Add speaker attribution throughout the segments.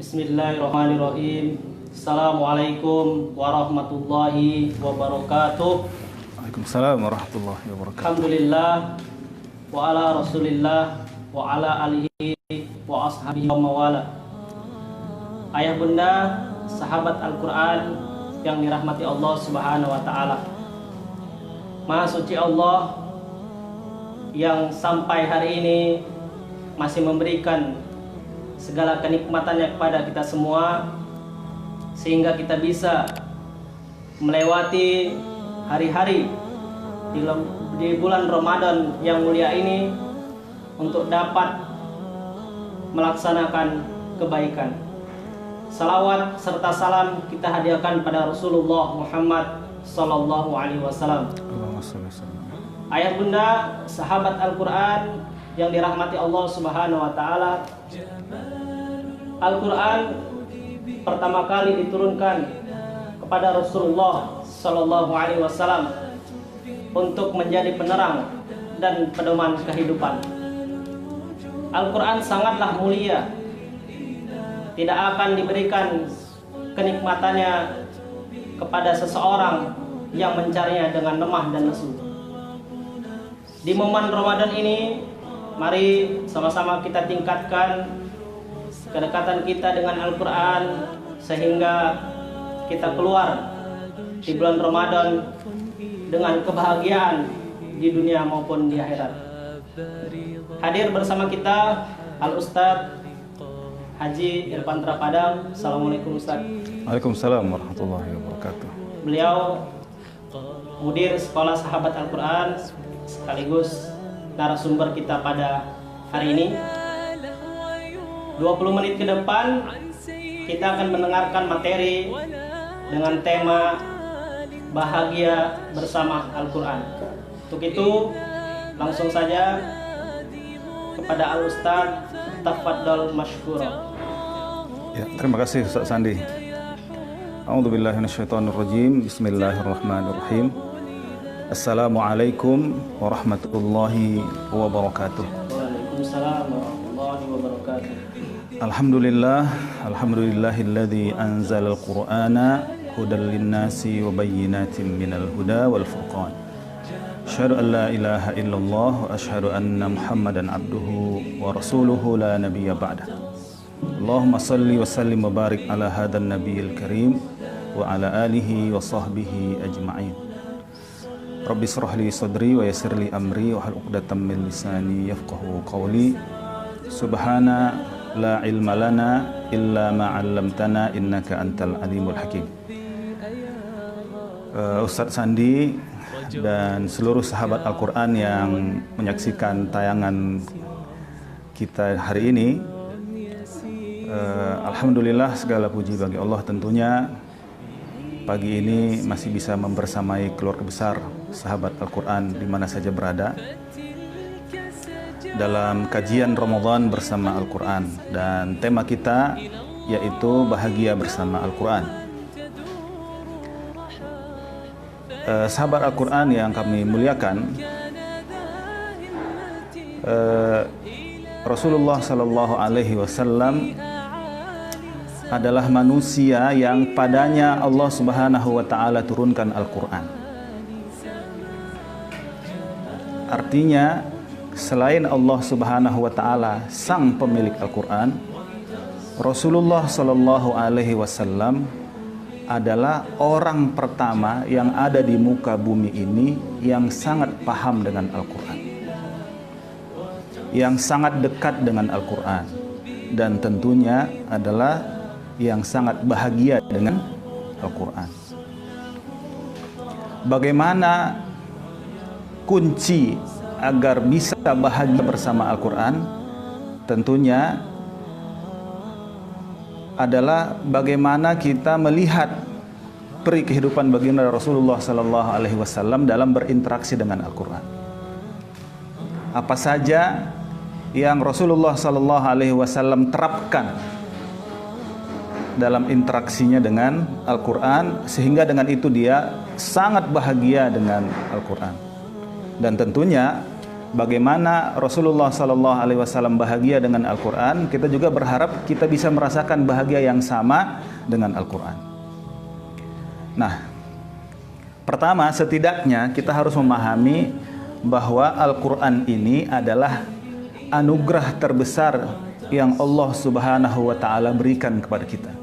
Speaker 1: Bismillahirrahmanirrahim. Assalamualaikum warahmatullahi wabarakatuh.
Speaker 2: Waalaikumsalam warahmatullahi wabarakatuh.
Speaker 1: Alhamdulillah wa ala rasulillah wa ala alihi wa ashabihi wa mawala. Ayah bunda, sahabat Al-Quran yang dirahmati Allah Subhanahu wa ta'ala. Maha suci Allah yang sampai hari ini masih memberikan segala kenikmatannya kepada kita semua, sehingga kita bisa melewati hari-hari di bulan Ramadan yang mulia ini untuk dapat melaksanakan kebaikan. Salawat serta salam kita hadiahkan pada Rasulullah Muhammad Sallallahu Alaihi Wasallam. Ayah bunda, sahabat Al-Quran yang dirahmati Allah Subhanahu wa ta'ala, Al-Quran pertama kali diturunkan kepada Rasulullah Sallallahu Alaihi Wasallam untuk menjadi penerang dan pedoman kehidupan. Al-Quran sangatlah mulia, tidak akan diberikan kenikmatannya kepada seseorang yang mencarinya dengan lemah dan lesu. Di momen Ramadan ini, mari sama-sama kita tingkatkan kedekatan kita dengan Al-Quran sehingga kita keluar di bulan Ramadan dengan kebahagiaan di dunia maupun di akhirat. Hadir bersama kita Al-Ustadz Haji Irfan Trapadang. Assalamualaikum Ustaz.
Speaker 2: Waalaikumsalam warahmatullahi wabarakatuh.
Speaker 1: Beliau mudir sekolah sahabat Al-Quran sekaligus narasumber kita pada hari ini. 20 menit ke depan kita akan mendengarkan materi dengan tema bahagia bersama Al-Quran. Untuk itu langsung saja kepada Al-Ustadz, tafadhol masykurah.
Speaker 2: Ya, terima kasih Ustaz Sandi. A'udzubillahi minasyaitonirrajim. Bismillahirrahmanirrahim. Assalamualaikum warahmatullahi wabarakatuh.
Speaker 1: Waalaikumsalam warahmatullahi wabarakatuh.
Speaker 2: Alhamdulillahilladzi anzalal qur'ana hudal linnasi wa bayyinatin minal huda wal furqan. Asyhadu an la ilaha illallah wa asyhadu anna Muhammadan abduhu wa rasuluhu la nabiyya ba'dah. Allahumma salli wa sallim wa barik ala hadan nabiyil karim wa ala alihi wa sahbihi ajma'in. Rabbi shrah li sadri wa yassir li amri wa hlul 'uqdatam min lisani yafqahu qawli. Subhana la ilma lana illa ma 'allamtana innaka antal alimul hakim. Ustaz Sandi dan seluruh sahabat Al-Quran yang menyaksikan tayangan kita hari ini, alhamdulillah segala puji bagi Allah. Tentunya pagi ini masih bisa membersamai keluarga besar sahabat Al-Quran di mana saja berada dalam kajian Ramadan bersama Al-Quran, dan tema kita yaitu bahagia bersama Al-Quran. Sahabat Al-Quran yang kami muliakan, Rasulullah Sallallahu Alaihi Wasallam adalah manusia yang padanya Allah Subhanahu Wa Taala turunkan Al-Quran. Artinya, selain Allah Subhanahu Wa Taala sang pemilik Al-Quran, Rasulullah Sallallahu Alaihi Wasallam adalah orang pertama yang ada di muka bumi ini yang sangat paham dengan Al-Quran, yang sangat dekat dengan Al-Quran, dan tentunya adalah yang sangat bahagia dengan Al-Quran. Bagaimana kunci agar bisa bahagia bersama Al-Quran? Tentunya adalah bagaimana kita melihat peri kehidupan baginda Rasulullah Sallallahu Alaihi Wasallam dalam berinteraksi dengan Al-Quran. Apa saja yang Rasulullah Sallallahu Alaihi Wasallam terapkan dalam interaksinya dengan Al-Quran, sehingga dengan itu dia sangat bahagia dengan Al-Quran. Dan tentunya bagaimana Rasulullah Sallallahu Alaihi Wasallam bahagia dengan Al-Quran, kita juga berharap kita bisa merasakan bahagia yang sama dengan Al-Quran. Nah, pertama setidaknya kita harus memahami bahwa Al-Quran ini adalah anugerah terbesar yang Allah Subhanahu wa Ta'ala berikan kepada kita.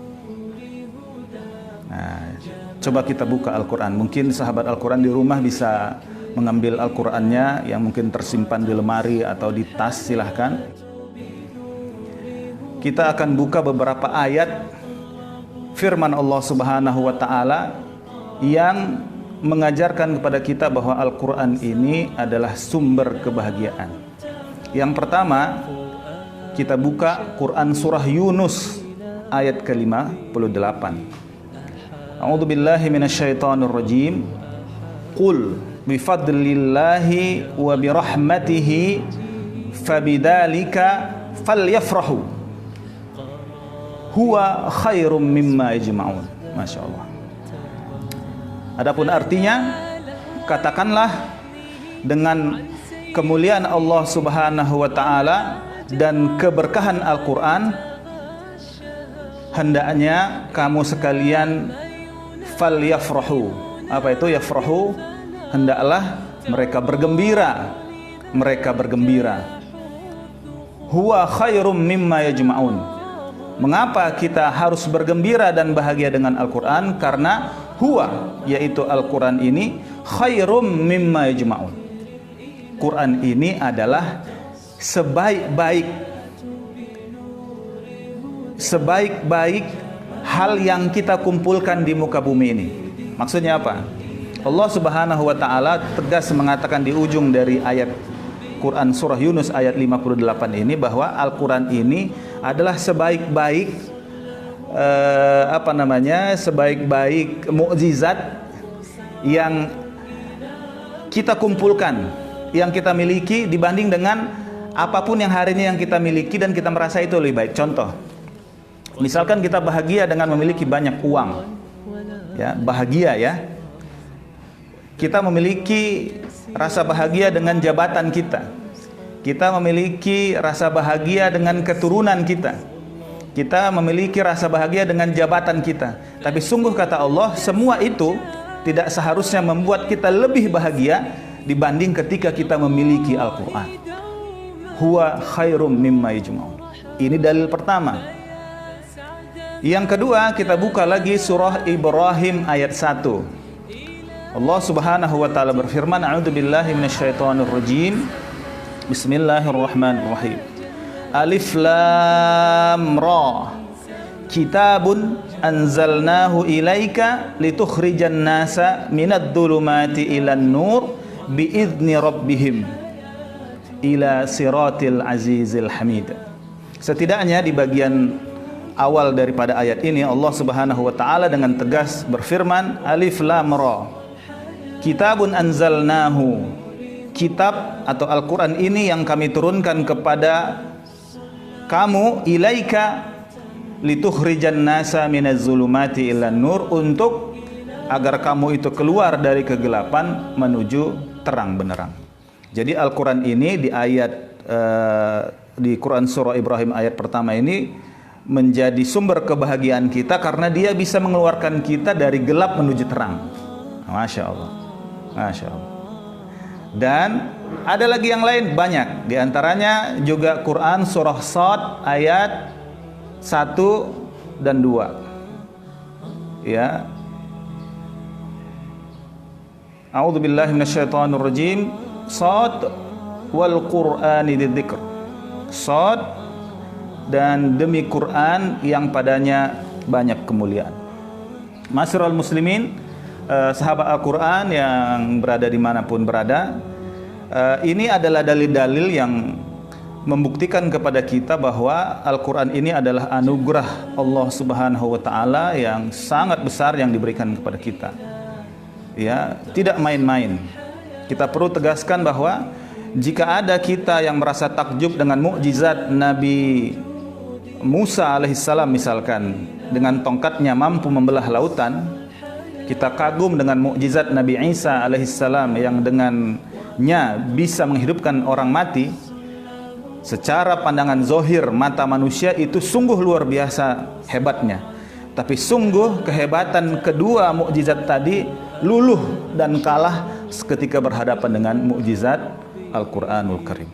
Speaker 2: Nah, coba kita buka Al-Quran. Mungkin sahabat Al-Quran di rumah bisa mengambil Al-Qurannya yang mungkin tersimpan di lemari atau di tas, silahkan. Kita akan buka beberapa ayat firman Allah Subhanahu wa Ta'ala yang mengajarkan kepada kita bahwa Al-Quran ini adalah sumber kebahagiaan. Yang pertama, kita buka Quran surah Yunus ayat ke-58. A'udzu billahi minasyaitonir rajim. Qul bifadlillahi wa birahmatihi fabidzalika falyafrahu huwa khairum mimma yajma'un. Masyaallah. Adapun artinya, katakanlah dengan kemuliaan Allah Subhanahu wa Ta'ala dan keberkahan Al-Quran, hendaknya kamu sekalian falyafrahu. Apa itu yafrahu? Hendaklah mereka bergembira. Mereka bergembira. Huwa khairum mimma yajma'un. Mengapa kita harus bergembira dan bahagia dengan Al-Quran? Karena huwa, yaitu Al-Quran ini, khairum mimma yajma'un. Quran ini adalah sebaik-baik hal yang kita kumpulkan di muka bumi ini. Maksudnya apa? Allah Subhanahu wa Ta'ala tegas mengatakan di ujung dari ayat Quran surah Yunus ayat 58 ini bahwa Al-Quran ini adalah sebaik-baik sebaik-baik mukjizat yang kita kumpulkan, yang kita miliki dibanding dengan apapun yang hari ini yang kita miliki dan kita merasa itu lebih baik. Contoh, misalkan kita bahagia dengan memiliki banyak uang, ya, bahagia ya. Kita memiliki rasa bahagia dengan jabatan kita. Kita memiliki rasa bahagia dengan keturunan kita. Kita memiliki rasa bahagia dengan jabatan kita. Tapi sungguh kata Allah, semua itu tidak seharusnya membuat kita lebih bahagia dibanding ketika kita memiliki Al-Quran. Huwa khairum mimma yajma'un. Ini dalil pertama. Yang kedua, kita buka lagi surah Ibrahim ayat 1. Allah Subhanahu wa Ta'ala berfirman, A'udzu billahi minasyaitonir rajim. Bismillahirrahmanirrahim. Alif lam ra. Kitabun anzalnahu ilaika litukhrijan nasa minadh dhulumati ilan nur biizni rabbihim ila siratil azizil hamid. Setidaknya di bagian awal daripada ayat ini Allah Subhanahu wa Ta'ala dengan tegas berfirman, Alif lam ra. Kitabun anzalnahu. Kitab atau Al-Quran ini yang kami turunkan kepada kamu, ilaika litukhrijan nasa minaz zulumati ilan nur, untuk agar kamu itu keluar dari kegelapan menuju terang benderang. Jadi Al-Quran ini di ayat di Quran surah Ibrahim ayat pertama ini menjadi sumber kebahagiaan kita karena dia bisa mengeluarkan kita dari gelap menuju terang. Masya Allah, Masya Allah. Dan ada lagi yang lain banyak. Di antaranya juga Quran surah Shad ayat 1 dan 2. Ya. A'udzu billahi minasyaitonir rajim. Shad wal Qur'ani dzidzikr. Shad dan demi Quran yang padanya banyak kemuliaan. Masyiral muslimin, sahabat Al-Quran yang berada dimanapun berada, ini adalah dalil-dalil yang membuktikan kepada kita bahwa Al-Quran ini adalah anugerah Allah Subhanahu wa Ta'ala yang sangat besar yang diberikan kepada kita. Ya, tidak main-main. Kita perlu tegaskan bahwa jika ada kita yang merasa takjub dengan mukjizat Nabi Musa alaihissalam misalkan, dengan tongkatnya mampu membelah lautan, kita kagum dengan mukjizat Nabi Isa alaihissalam yang dengan seluruhnya bisa menghidupkan orang mati, secara pandangan zohir mata manusia itu sungguh luar biasa hebatnya. Tapi sungguh kehebatan kedua mukjizat tadi luluh dan kalah ketika berhadapan dengan mukjizat Al-Quranul Karim.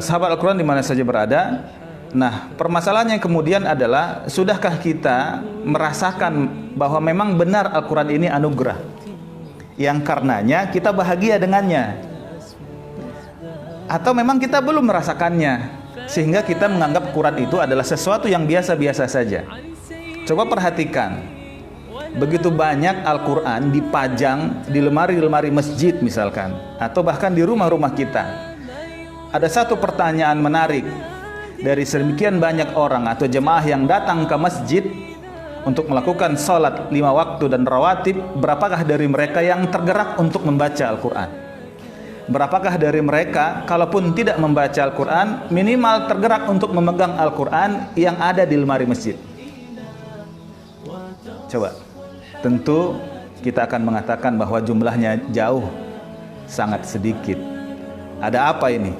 Speaker 2: Sahabat Al-Quran di mana saja berada. Nah, permasalahannya kemudian adalah, sudahkah kita merasakan bahwa memang benar Al-Quran ini anugerah yang karenanya kita bahagia dengannya, atau memang kita belum merasakannya sehingga kita menganggap Quran itu adalah sesuatu yang biasa-biasa saja? Coba perhatikan, begitu banyak Al-Quran dipajang di lemari-lemari masjid misalkan, atau bahkan di rumah-rumah kita. Ada satu pertanyaan menarik dari sedemikian banyak orang atau jemaah yang datang ke masjid untuk melakukan sholat 5 waktu dan rawatib, berapakah dari mereka yang tergerak untuk membaca Al-Quran? Berapakah dari mereka, kalaupun tidak membaca Al-Quran, minimal tergerak untuk memegang Al-Quran yang ada di lemari masjid? Coba. Tentu kita akan mengatakan bahwa jumlahnya jauh, sangat sedikit. Ada apa ini?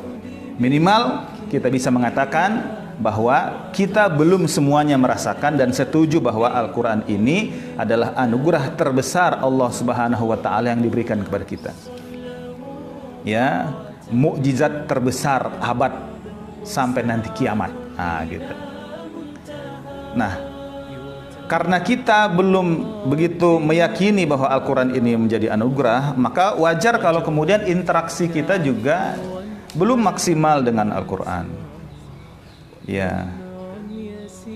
Speaker 2: Minimal kita bisa mengatakan bahwa kita belum semuanya merasakan dan setuju bahwa Al-Quran ini adalah anugerah terbesar Allah Subhanahu wa Ta'ala yang diberikan kepada kita. Ya, mukjizat terbesar abad sampai nanti kiamat. Gitu. Nah, karena kita belum begitu meyakini bahwa Al-Quran ini menjadi anugerah, maka wajar kalau kemudian interaksi kita juga belum maksimal dengan Al-Quran. Ya,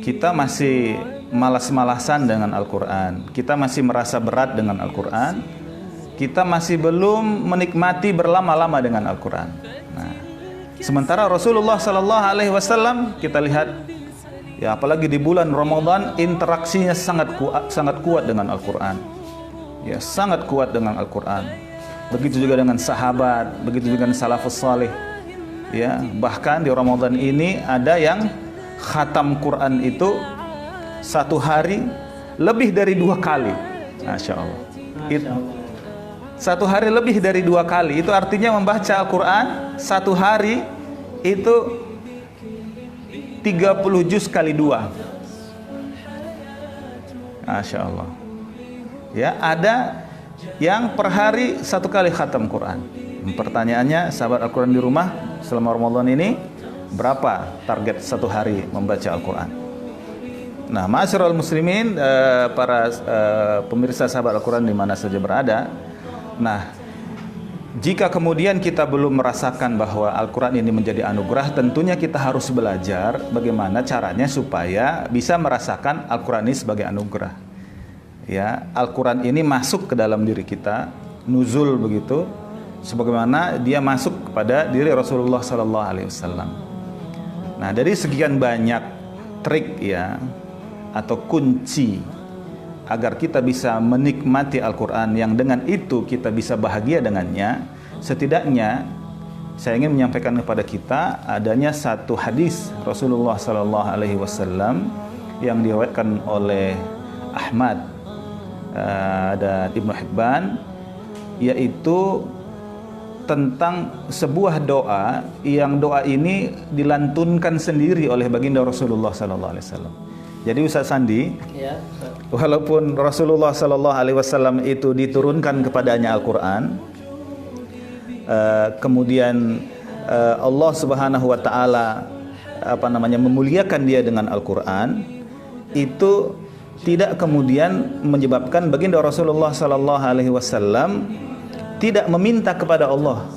Speaker 2: kita masih malas-malasan dengan Al-Quran, kita masih merasa berat dengan Al-Quran, kita masih belum menikmati berlama-lama dengan Al-Quran. Nah, sementara Rasulullah SAW kita lihat, ya apalagi di bulan Ramadan, interaksinya sangat kuat dengan Al-Quran. Ya, sangat kuat dengan Al-Quran. Begitu juga dengan sahabat, begitu juga dengan salafus salih. Ya, bahkan di Ramadan ini ada yang khatam Quran itu satu hari lebih dari 2 kali. Masya Allah. Satu hari lebih dari 2 kali, itu artinya membaca Al-Quran satu hari itu 30 juz kali 2. Masya Allah. Ya, ada yang per hari 1 kali khatam Quran. Pertanyaannya, sahabat Al-Quran di rumah selama Ramadan ini, berapa target satu hari membaca Al-Quran? Nah, ma'asyiral muslimin, para pemirsa sahabat Al-Quran di mana saja berada. Nah, jika kemudian kita belum merasakan bahwa Al-Quran ini menjadi anugerah, tentunya kita harus belajar bagaimana caranya supaya bisa merasakan Al-Quran ini sebagai anugerah. Ya, Al-Quran ini masuk ke dalam diri kita, nuzul begitu, sebagaimana dia masuk kepada diri Rasulullah SAW. Nah, dari sekian banyak trik ya atau kunci agar kita bisa menikmati Al-Quran yang dengan itu kita bisa bahagia dengannya, setidaknya saya ingin menyampaikan kepada kita adanya satu hadis Rasulullah SAW yang diriwayatkan oleh Ahmad dan Ibnu Hibban, yaitu tentang sebuah doa yang doa ini dilantunkan sendiri oleh baginda Rasulullah SAW. Jadi Ustaz Sandi, ya, walaupun Rasulullah SAW itu diturunkan kepadanya Al-Quran, kemudian Allah Subhanahu Wa Taala memuliakan dia dengan Al-Quran, itu tidak kemudian menyebabkan baginda Rasulullah SAW tidak meminta kepada Allah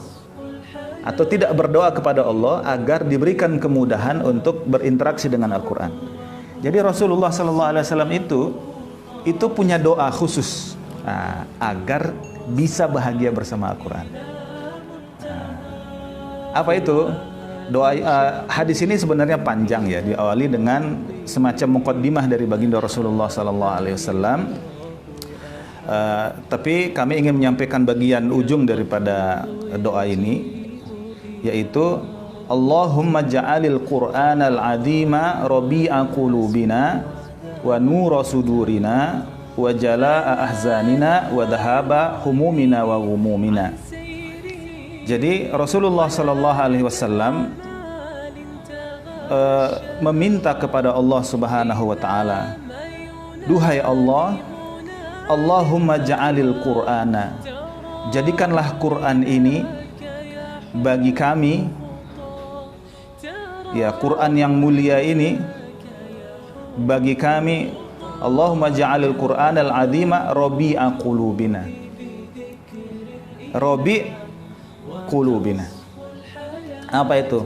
Speaker 2: atau tidak berdoa kepada Allah agar diberikan kemudahan untuk berinteraksi dengan Al-Quran. Jadi Rasulullah SAW itu punya doa khusus agar bisa bahagia bersama Al-Quran. Apa itu? Doa hadis ini sebenarnya panjang ya, diawali dengan semacam muqaddimah dari baginda Rasulullah SAW. Tapi kami ingin menyampaikan bagian ujung daripada doa ini, yaitu Allahumma ja'alil Qur'anal azima rabi'a qulubina wa nura sudurina wa jala'a ahzanina wa dhahaba humumina wa ghumumina Jadi Rasulullah Sallallahu Alaihi Wasallam meminta kepada Allah Subhanahu Wa Taala, duhai Allah, Allahumma ja'alil Qur'ana, jadikanlah Quran ini bagi kami, ya Quran yang mulia ini bagi kami. Allahumma ja'alil Qur'anal azima rabi'a qulubina, rabi' qulubina. Apa itu?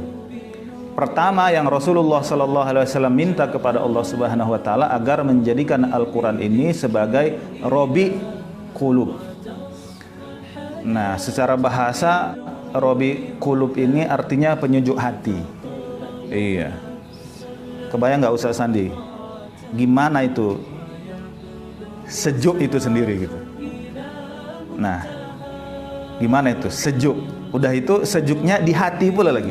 Speaker 2: Pertama yang Rasulullah sallallahu alaihi wasallam minta kepada Allah Subhanahu wa taala agar menjadikan Al-Qur'an ini sebagai rabi' qulub. Nah, secara bahasa rabi' qulub ini artinya penyejuk hati. Iya. Kebayang nggak Ustaz Sandi? Gimana itu sejuk itu sendiri gitu. Nah, gimana itu sejuk? Udah itu sejuknya di hati pula lagi.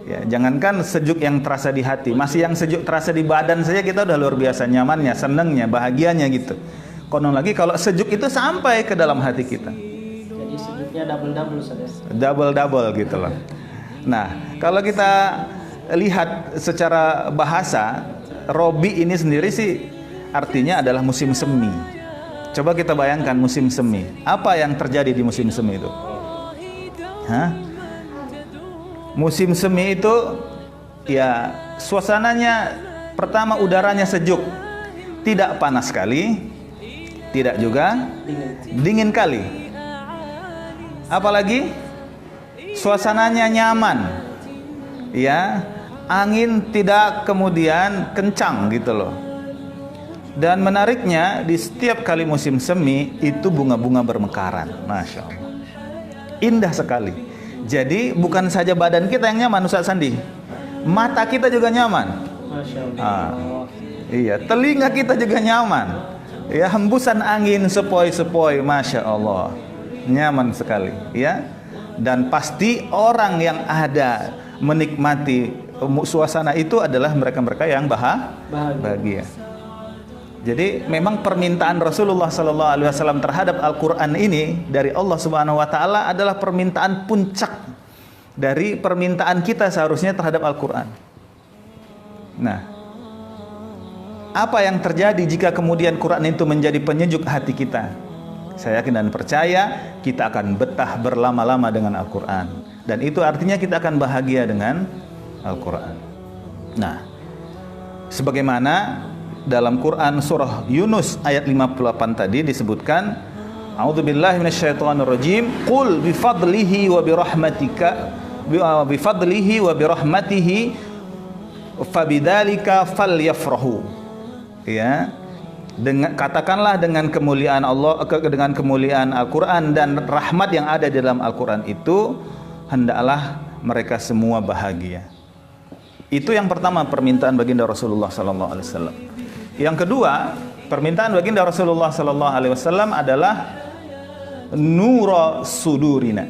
Speaker 2: Ya, jangankan sejuk yang terasa di hati, masih yang sejuk terasa di badan saja kita udah luar biasa nyamannya, senengnya, bahagianya gitu. Konon lagi kalau sejuk itu sampai ke dalam hati kita.
Speaker 1: Jadi sejuknya double-double saja.
Speaker 2: Double-double gitu loh. Nah, kalau kita lihat secara bahasa, Robi ini sendiri sih artinya adalah musim semi. Coba kita bayangkan musim semi. Apa yang terjadi di musim semi itu? Hah? Musim semi itu ya suasananya pertama udaranya sejuk. Tidak panas sekali, tidak juga dingin kali. Apalagi suasananya nyaman. Ya. Angin tidak kemudian kencang gitu loh. Dan menariknya di setiap kali musim semi itu bunga-bunga bermekaran. Masya Allah, indah sekali. Jadi bukan saja badan kita yang nyaman Ustaz Sandi, mata kita juga nyaman.
Speaker 1: Masya Allah.
Speaker 2: Iya, telinga kita juga nyaman. Ya, hembusan angin sepoi-sepoi, Masya Allah, nyaman sekali. Ya, dan pasti orang yang ada menikmati suasana itu adalah mereka-mereka yang bahagia. Jadi memang permintaan Rasulullah Sallallahu Alaihi Wasallam terhadap Al-Quran ini dari Allah Subhanahu Wa Taala adalah permintaan puncak dari permintaan kita seharusnya terhadap Al-Quran. Nah, apa yang terjadi jika kemudian Quran itu menjadi penyejuk hati kita? Saya yakin dan percaya kita akan betah berlama-lama dengan Al-Quran, dan itu artinya kita akan bahagia dengan Al-Quran. Nah, sebagaimana dalam Quran surah Yunus ayat 58 tadi disebutkan, A'udzubillahi minasyaitonirrajim, qul bifadlihi wa birahmatika bifadlihi wa birahmatihi fabidzalika falyafrahu. Ya, katakanlah dengan kemuliaan Allah, dengan kemuliaan Al-Quran dan rahmat yang ada di dalam Al-Quran itu, hendaklah mereka semua bahagia. Itu yang pertama, permintaan baginda Rasulullah Sallallahu Alaihi Wasallam. Yang kedua, permintaan baginda Rasulullah Sallallahu Alaihi Wasallam adalah nura sudurina.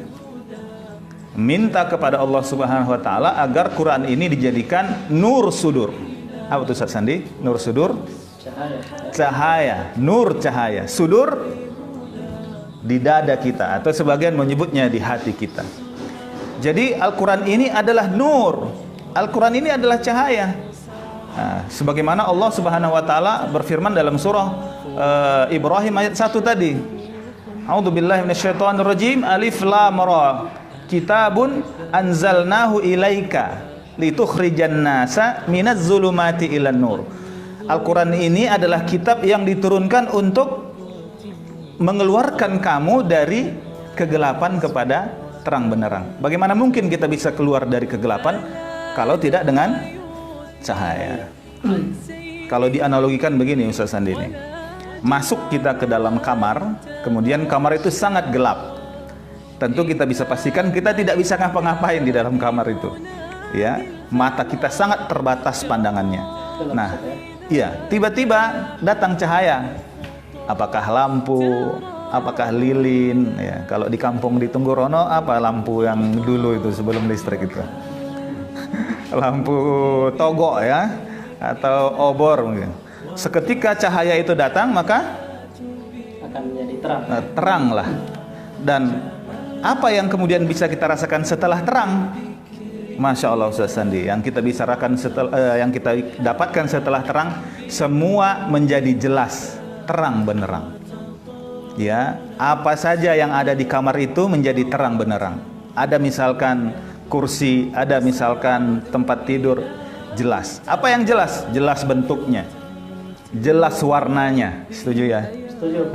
Speaker 2: Minta kepada Allah Subhanahu Wa Taala agar Quran ini dijadikan nur sudur. Apa itu Ustaz Sandi? Nur sudur? Cahaya. Nur cahaya. Sudur di dada kita, atau sebagian menyebutnya di hati kita. Jadi Al-Quran ini adalah nur. Al-Quran ini adalah cahaya. Nah, sebagaimana Allah Subhanahu Wa Taala berfirman dalam surah Ibrahim ayat 1 tadi. A'udzubillahi minasyaitonirrajim. Alif lam ra. Kitabun anzalnahu ilaika litukhrijan nasa minaz zulumati ilan nur. Al-Quran ini adalah kitab yang diturunkan untuk mengeluarkan kamu dari kegelapan kepada terang benderang. Bagaimana mungkin kita bisa keluar dari kegelapan kalau tidak dengan cahaya? Kalau dianalogikan begini Ustaz Sandi ini, masuk kita ke dalam kamar, kemudian kamar itu sangat gelap. Tentu kita bisa pastikan kita tidak bisa ngapa-ngapain di dalam kamar itu. Ya, mata kita sangat terbatas pandangannya. Nah, iya, tiba-tiba datang cahaya. Apakah lampu, apakah lilin? Ya, kalau di kampung di Tunggorono, apa lampu yang dulu itu sebelum listrik itu? Lampu togok ya, atau obor mungkin. Seketika cahaya itu datang, maka
Speaker 1: akan menjadi terang.
Speaker 2: Terang lah. Dan apa yang kemudian bisa kita rasakan setelah terang? Masya Allah Ustaz Sandi, yang kita bisa rasakan yang kita dapatkan setelah terang, semua menjadi jelas, terang benerang. Ya, apa saja yang ada di kamar itu menjadi terang benerang. Ada misalkan kursi, ada misalkan tempat tidur, jelas. Apa yang jelas? Jelas bentuknya, jelas warnanya. Setuju ya?
Speaker 1: Setuju.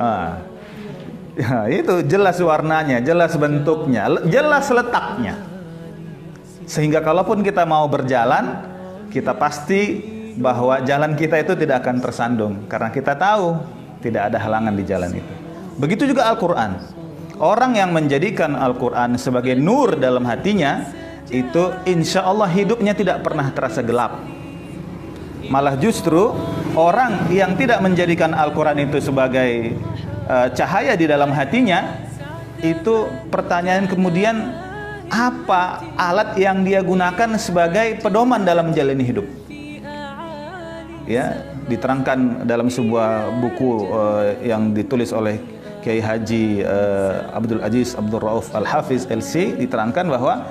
Speaker 2: Ya, itu jelas warnanya, jelas bentuknya, jelas letaknya. Sehingga kalaupun kita mau berjalan, kita pasti bahwa jalan kita itu tidak akan tersandung, karena kita tahu tidak ada halangan di jalan itu. Begitu juga Al-Quran. Orang yang menjadikan Al-Quran sebagai nur dalam hatinya, itu insya Allah hidupnya tidak pernah terasa gelap. Malah justru orang yang tidak menjadikan Al-Quran itu sebagai cahaya di dalam hatinya, itu pertanyaan kemudian, apa alat yang dia gunakan sebagai pedoman dalam menjalani hidup? Ya, diterangkan dalam sebuah buku yang ditulis oleh Kiai Haji Abdul Aziz Abdul Rauf Al-Hafiz LC, diterangkan bahwa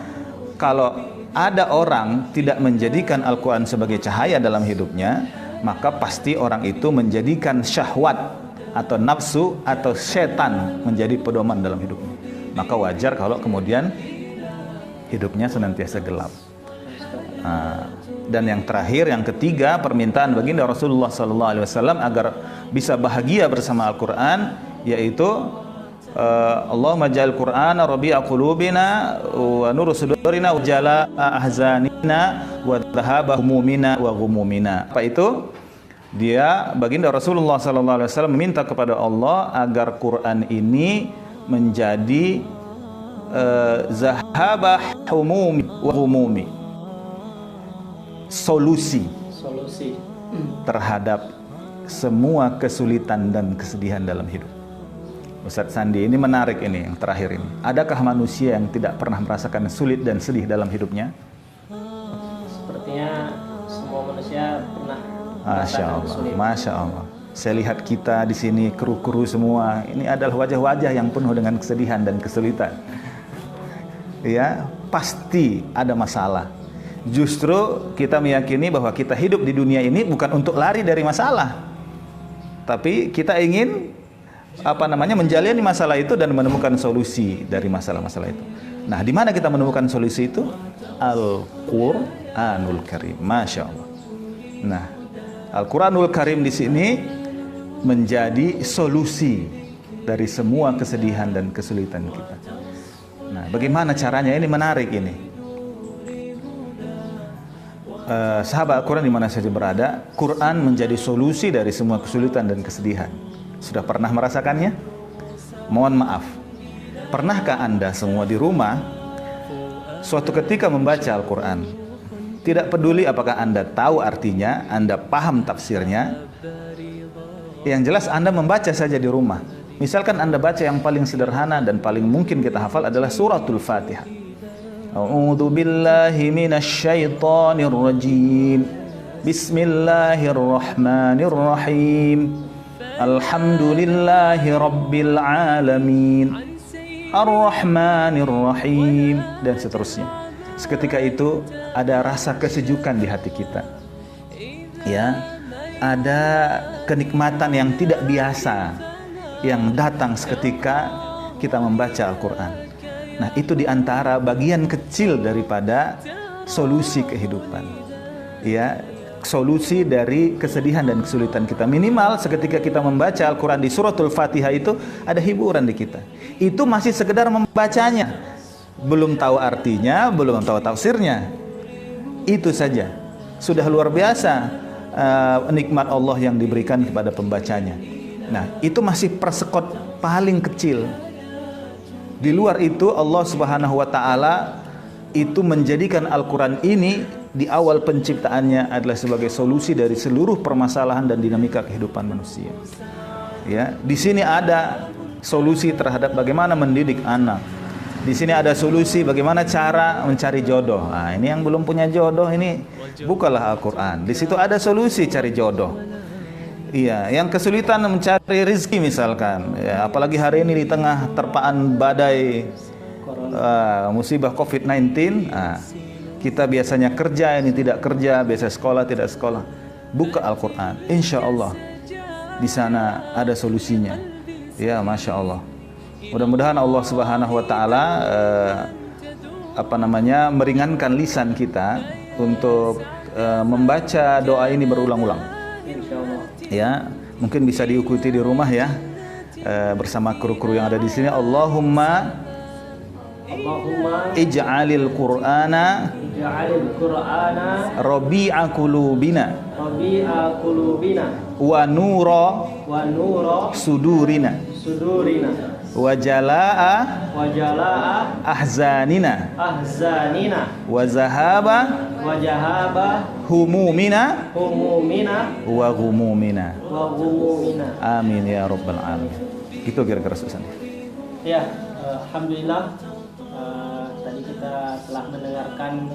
Speaker 2: kalau ada orang tidak menjadikan Al-Quran sebagai cahaya dalam hidupnya, maka pasti orang itu menjadikan syahwat atau nafsu atau setan menjadi pedoman dalam hidupnya. Maka wajar kalau kemudian hidupnya senantiasa gelap. Dan yang terakhir, yang ketiga, permintaan baginda Rasulullah SAW agar bisa bahagia bersama Al-Quran, yaitu Allahumma ja'al Qur'ana rabi'a qulubina wa nuru sudurina wa jala ahzanina wa dhahaba humumina wa ghumumina. Apa itu? Dia, baginda Rasulullah SAW meminta kepada Allah agar Quran ini menjadi zahabah humumi wa humumi, solusi terhadap semua kesulitan dan kesedihan dalam hidup. Ustaz Sandi, ini menarik ini yang terakhir ini. Adakah manusia yang tidak pernah merasakan sulit dan sedih dalam hidupnya?
Speaker 1: Sepertinya semua manusia pernah.
Speaker 2: Masya Allah, Masya Allah. Saya lihat kita di sini kru-kru semua. Ini adalah wajah-wajah yang penuh dengan kesedihan dan kesulitan. Ya, pasti ada masalah. Justru kita meyakini bahwa kita hidup di dunia ini bukan untuk lari dari masalah, tapi kita ingin menjalani masalah itu dan menemukan solusi dari masalah-masalah itu. Nah, di mana kita menemukan solusi itu? Al-Qur'anul Karim. Masya Allah. Nah, Al-Qur'anul Karim di sini menjadi solusi dari semua kesedihan dan kesulitan kita. Nah, bagaimana caranya? Ini menarik ini. Sahabat Al-Quran di mana saja berada, Quran menjadi solusi dari semua kesulitan dan kesedihan. Sudah pernah merasakannya? Mohon maaf, pernahkah Anda semua di rumah suatu ketika membaca Al-Quran, tidak peduli apakah Anda tahu artinya, Anda paham tafsirnya, yang jelas Anda membaca saja di rumah. Misalkan Anda baca yang paling sederhana dan paling mungkin kita hafal adalah suratul Fatihah. A'udzu billahi minasy syaithanir rajim. Bismillahirrahmanirrahim. Alhamdulillahi rabbil alamin. Ar-Rahmanir Rahim, dan seterusnya. Seketika itu ada rasa kesejukan di hati kita. Ya, ada kenikmatan yang tidak biasa yang datang seketika kita membaca Al-Quran. Nah, itu diantara bagian kecil daripada solusi kehidupan. Ya, solusi dari kesedihan dan kesulitan kita. Minimal seketika kita membaca Al-Quran di suratul Fatihah itu ada hiburan di kita. Itu masih sekedar membacanya, belum tahu artinya, belum tahu tafsirnya. Itu saja sudah luar biasa nikmat Allah yang diberikan kepada pembacanya. Nah, itu masih persekot paling kecil. Di luar itu Allah Subhanahu wa taala itu menjadikan Al-Quran ini di awal penciptaannya adalah sebagai solusi dari seluruh permasalahan dan dinamika kehidupan manusia. Ya, di sini ada solusi terhadap bagaimana mendidik anak. Di sini ada solusi bagaimana cara mencari jodoh. Nah, ini yang belum punya jodoh ini bukalah Al-Quran. Di situ ada solusi cari jodoh. Iya, yang kesulitan mencari rezeki misalkan, ya, apalagi hari ini di tengah terpaan badai musibah COVID-19, kita biasanya kerja, ini tidak kerja, biasa sekolah, tidak sekolah. Buka Al-Quran, insya Allah di sana ada solusinya. Ya, Masya Allah. Mudah-mudahan Allah Subhanahu Wa Taala meringankan lisan kita untuk membaca doa ini berulang-ulang. Ya, mungkin bisa diikuti di rumah ya, bersama kru-kru yang ada di sini. Allahumma ij'alil Qur'ana rabi'a qulubina wa nura sudurina wa jalaa ahzanina wa zahaba humumina wa ghumumina. Amin ya rabbal alamin. Itu kira-kira Ustaz.
Speaker 1: Ya, alhamdulillah, tadi kita telah mendengarkan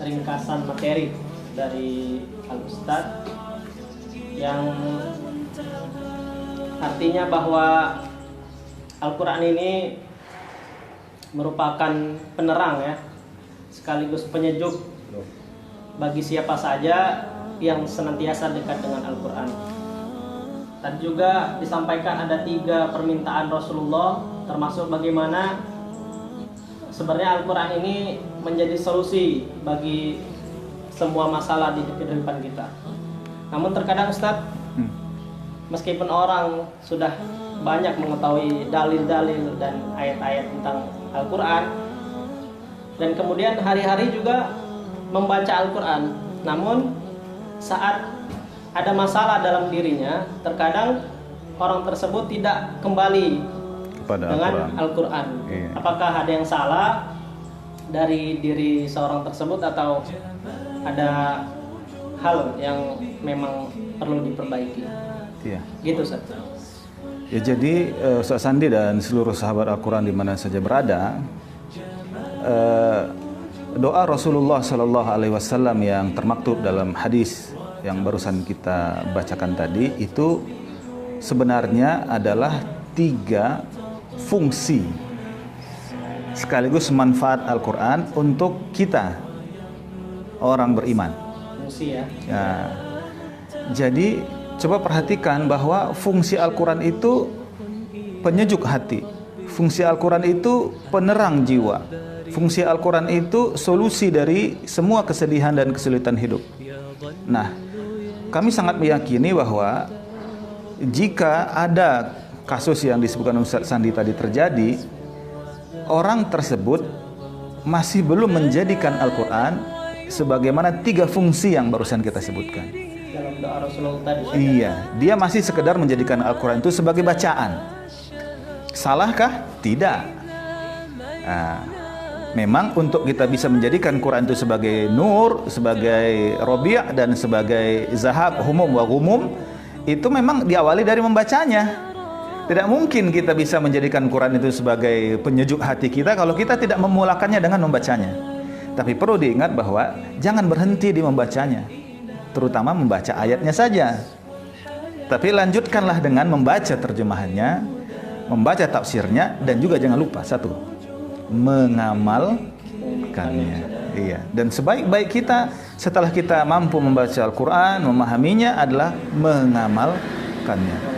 Speaker 1: ringkasan materi dari Al-Ustadz yang artinya bahwa Al-Quran ini merupakan penerang ya, sekaligus penyejuk bagi siapa saja yang senantiasa dekat dengan Al-Quran. Tadi juga disampaikan ada 3 permintaan Rasulullah, termasuk bagaimana sebenarnya Al-Quran ini menjadi solusi bagi semua masalah di kehidupan kita. Namun terkadang Ustadz, meskipun orang sudah banyak mengetahui dalil-dalil dan ayat-ayat tentang Al-Quran, dan kemudian hari-hari juga membaca Al-Quran, namun saat ada masalah dalam dirinya, terkadang orang tersebut tidak kembali kepada dengan Al-Quran. Iya. Apakah ada yang salah dari diri seorang tersebut atau ada hal yang memang perlu diperbaiki?
Speaker 2: Iya.
Speaker 1: Gitu, Ustaz.
Speaker 2: Ya, jadi Ustaz Sandi dan seluruh sahabat Al-Quran di mana saja berada, doa Rasulullah Sallallahu Alaihi Wasallam yang termaktub dalam hadis yang barusan kita bacakan tadi itu sebenarnya adalah 3 fungsi sekaligus manfaat Al-Quran untuk kita orang beriman.
Speaker 1: Fungsi ya.
Speaker 2: Ya. Jadi coba perhatikan bahwa fungsi Al-Quran itu penyejuk hati, fungsi Al-Quran itu penerang jiwa, fungsi Al-Quran itu solusi dari semua kesedihan dan kesulitan hidup. Nah, kami sangat meyakini bahwa jika ada kasus yang disebutkan Ustaz Sandi tadi terjadi, orang tersebut masih belum menjadikan Al-Quran sebagaimana 3 fungsi yang barusan kita sebutkan.
Speaker 1: Dalam doa Rasulullah tadi.
Speaker 2: Iya, dia masih sekedar menjadikan Al-Quran itu sebagai bacaan. Salahkah? Tidak. Nah, memang untuk kita bisa menjadikan Quran itu sebagai nur, sebagai robi' dan sebagai zahab, humum wa ghumum, itu memang diawali dari membacanya. Tidak mungkin kita bisa menjadikan Quran itu sebagai penyejuk hati kita kalau kita tidak memulakannya dengan membacanya. Tapi perlu diingat bahwa jangan berhenti di membacanya, terutama membaca ayatnya saja. Tapi lanjutkanlah dengan membaca terjemahannya, membaca tafsirnya, dan juga jangan lupa satu, mengamalkannya. Iya. Dan sebaik-baik kita setelah kita mampu membaca Al-Quran, memahaminya adalah mengamalkannya.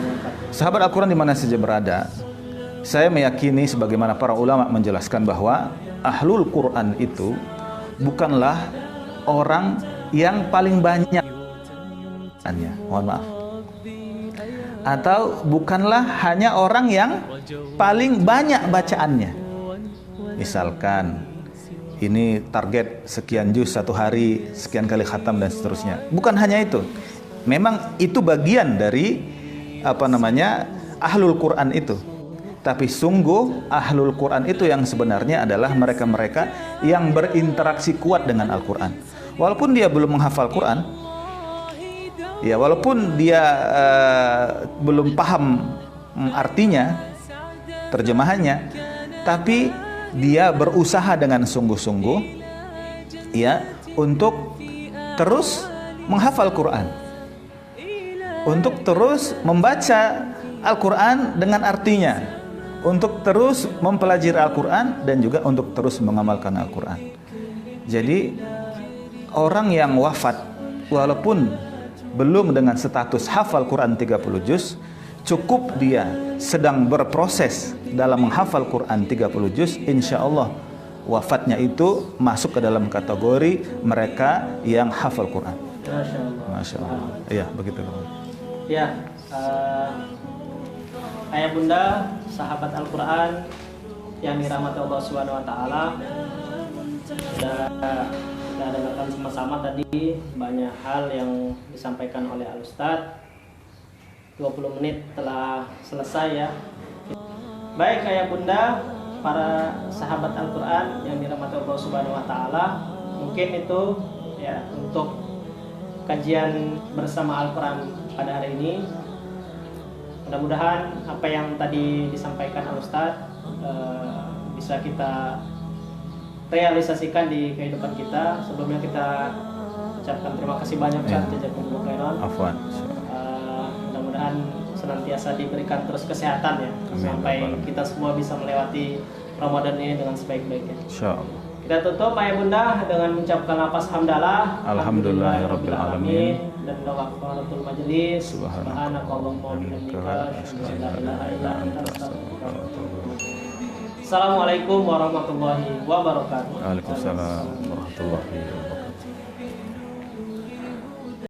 Speaker 2: Sahabat Al-Quran di mana saja berada, saya meyakini sebagaimana para ulama menjelaskan bahwa ahlul Quran itu bukanlah orang yang paling banyak, mohon maaf, atau bukanlah hanya orang yang paling banyak bacaannya. Misalkan ini target sekian juz satu hari, sekian kali khatam dan seterusnya. Bukan hanya itu. Memang itu bagian dari ahlul Quran itu. Tapi sungguh ahlul Quran itu yang sebenarnya adalah mereka-mereka yang berinteraksi kuat dengan Al-Quran. Walaupun dia belum menghafal Quran, ya walaupun dia belum paham artinya, terjemahannya, tapi dia berusaha dengan sungguh-sungguh ya untuk terus menghafal Quran, untuk terus membaca Al-Quran dengan artinya, untuk terus mempelajari Al-Quran dan juga untuk terus mengamalkan Al-Quran. Jadi orang yang wafat walaupun belum dengan status hafal Quran 30 juz, cukup dia sedang berproses dalam menghafal Quran 30 juz, insya Allah wafatnya itu masuk ke dalam kategori mereka yang hafal Quran.
Speaker 1: Masya Allah.
Speaker 2: Masya Allah. Iya, begitu.
Speaker 1: Ya, ayah bunda, sahabat Al-Quran yang dirahmati Allah Subhanahu Wa Taala, sudah dengarkan sama-sama tadi banyak hal yang disampaikan oleh Al Ustadz. 20 menit telah selesai ya. Baik ayah bunda, para sahabat Al-Quran yang dirahmati Allah Subhanahu Wa Taala, mungkin itu ya untuk kajian bersama Al-Quran pada hari ini. Mudah-mudahan apa yang tadi disampaikan Al Ustadz bisa kita realisasikan di kehidupan kita. Sebelumnya kita ucapkan terima kasih banyak Ustadz, jazakumullah khairan.
Speaker 2: Afwan.
Speaker 1: Mudah-mudahan senantiasa diberikan terus kesehatan ya.
Speaker 2: Amin.
Speaker 1: Sampai kita semua bisa melewati Ramadan ini dengan sebaik-baiknya.
Speaker 2: Insyaallah.
Speaker 1: Kita tutup ayah bunda dengan mengucapkan lafaz hamdalah.
Speaker 2: Alhamdulillahirabbil alamin.
Speaker 1: Dan doa kafaratul majelis. Subhanakallahumma wa bihamdika asyhadu an la ilaha illa anta astaghfiruka wa atubu ilaik. Assalamualaikum warahmatullahi wabarakatuh.
Speaker 2: Waalaikumsalam warahmatullahi wabarakatuh.